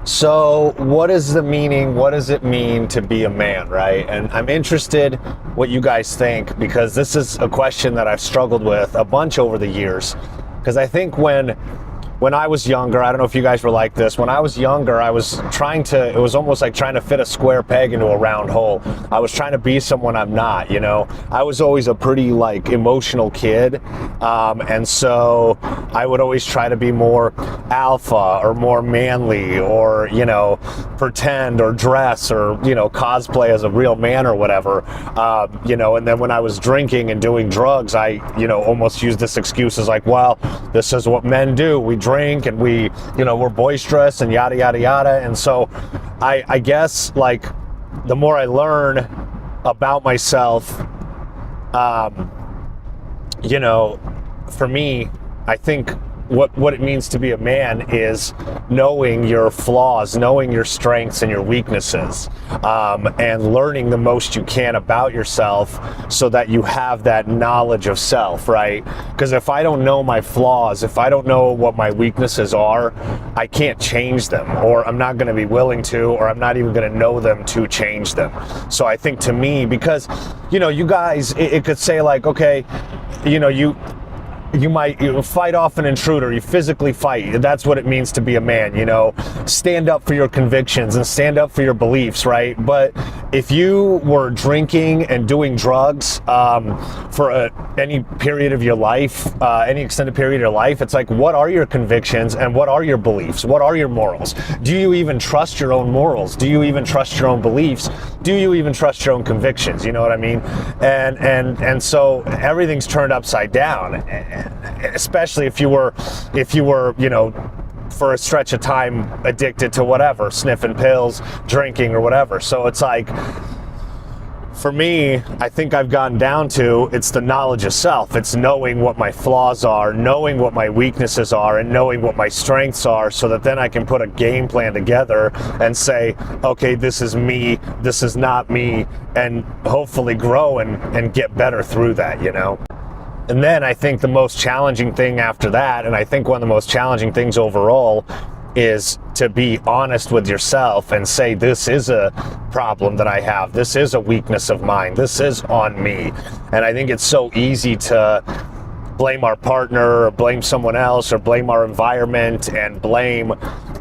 So, what is the meaning? What does it mean to be a man, right? And I'm interested what you guys think, because this is a question that I've struggled with a bunch over the years. Because I think when I was younger, I don't know if you guys were like this. When I was younger, it was almost like trying to fit a square peg into a round hole. I was trying to be someone I'm not, you know. I was always a pretty like emotional kid. And so I would always try to be more alpha or more manly, or, you know, pretend or dress or, you know, cosplay as a real man or whatever. You know, and then when I was drinking and doing drugs, I, you know, almost used this excuse as like, well, this is what men do. We drink and we, you know, we're boisterous and yada, yada, yada. And so I guess like the more I learn about myself, you know, for me, I think what it means to be a man is knowing your flaws, knowing your strengths and your weaknesses, and learning the most you can about yourself so that you have that knowledge of self, right? Because if I don't know my flaws, if I don't know what my weaknesses are, I can't change them, or I'm not going to be willing to, or I'm not even going to know them to change them. So I think to me, because, you know, you guys, it could say like, okay, you know, you might fight off an intruder, you physically fight. That's what it means to be a man, you know. Stand up for your convictions and stand up for your beliefs, right? But if you were drinking and doing drugs for any period of your life, any extended period of your life, it's like, what are your convictions and what are your beliefs? What are your morals? Do you even trust your own morals? Do you even trust your own beliefs? Do you even trust your own convictions? You know what I mean? And so everything's turned upside down. Especially if you were, you know, for a stretch of time addicted to whatever, sniffing pills, drinking or whatever. So it's like, for me, I think I've gotten down to, it's the knowledge of self. It's knowing what my flaws are, knowing what my weaknesses are, and knowing what my strengths are, so that then I can put a game plan together and say, okay, this is me, this is not me, and hopefully grow and get better through that, you know? And then I think the most challenging thing after that, and I think one of the most challenging things overall, is to be honest with yourself and say, this is a problem that I have. This is a weakness of mine. This is on me. And I think it's so easy to blame our partner or blame someone else or blame our environment and blame,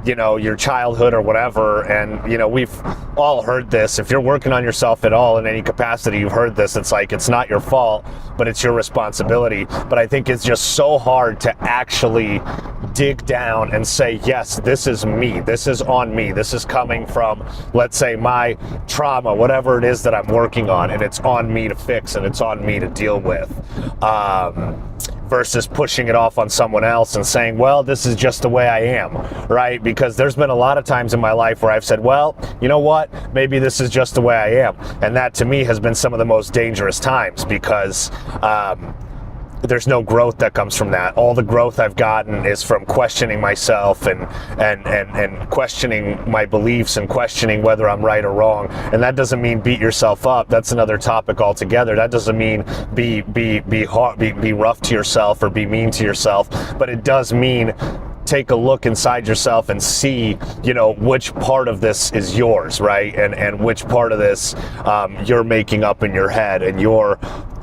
you know, your childhood or whatever. And, you know, we've all heard this. If you're working on yourself at all in any capacity, you've heard this. It's like, it's not your fault, but it's your responsibility. But I think it's just so hard to actually dig down and say, yes, this is me. This is on me. This is coming from, let's say, my trauma, whatever it is that I'm working on, and it's on me to fix and it's on me to deal with. Versus pushing it off on someone else and saying, well, this is just the way I am, right? Because there's been a lot of times in my life where I've said, well, you know what? Maybe this is just the way I am. And that to me has been some of the most dangerous times, because there's no growth that comes from that. All the growth I've gotten is from questioning myself and questioning my beliefs and questioning whether I'm right or wrong. And that doesn't mean beat yourself up. That's another topic altogether. That doesn't mean be rough to yourself or be mean to yourself. But it does mean take a look inside yourself and see, you know, which part of this is yours, right? And which part of this you're making up in your head and you're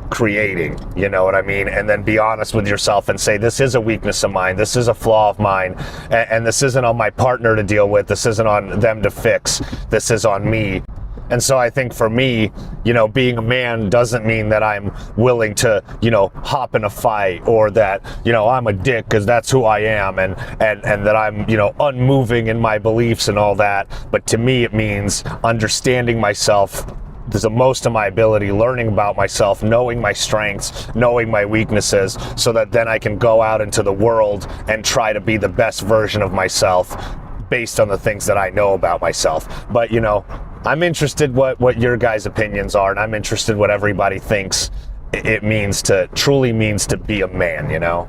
creating, you know what I mean? And then be honest with yourself and say, this is a weakness of mine, this is a flaw of mine, and this isn't on my partner to deal with, this isn't on them to fix, this is on me. And so I think for me, you know, being a man doesn't mean that I'm willing to, you know, hop in a fight, or that, you know, I'm a dick because that's who I am, and that I'm, you know, unmoving in my beliefs and all that. But to me, it means understanding myself to the most of my ability, learning about myself, knowing my strengths, knowing my weaknesses, so that then I can go out into the world and try to be the best version of myself based on the things that I know about myself. But, you know, I'm interested what your guys' opinions are, and I'm interested what everybody thinks it truly means to be a man, you know?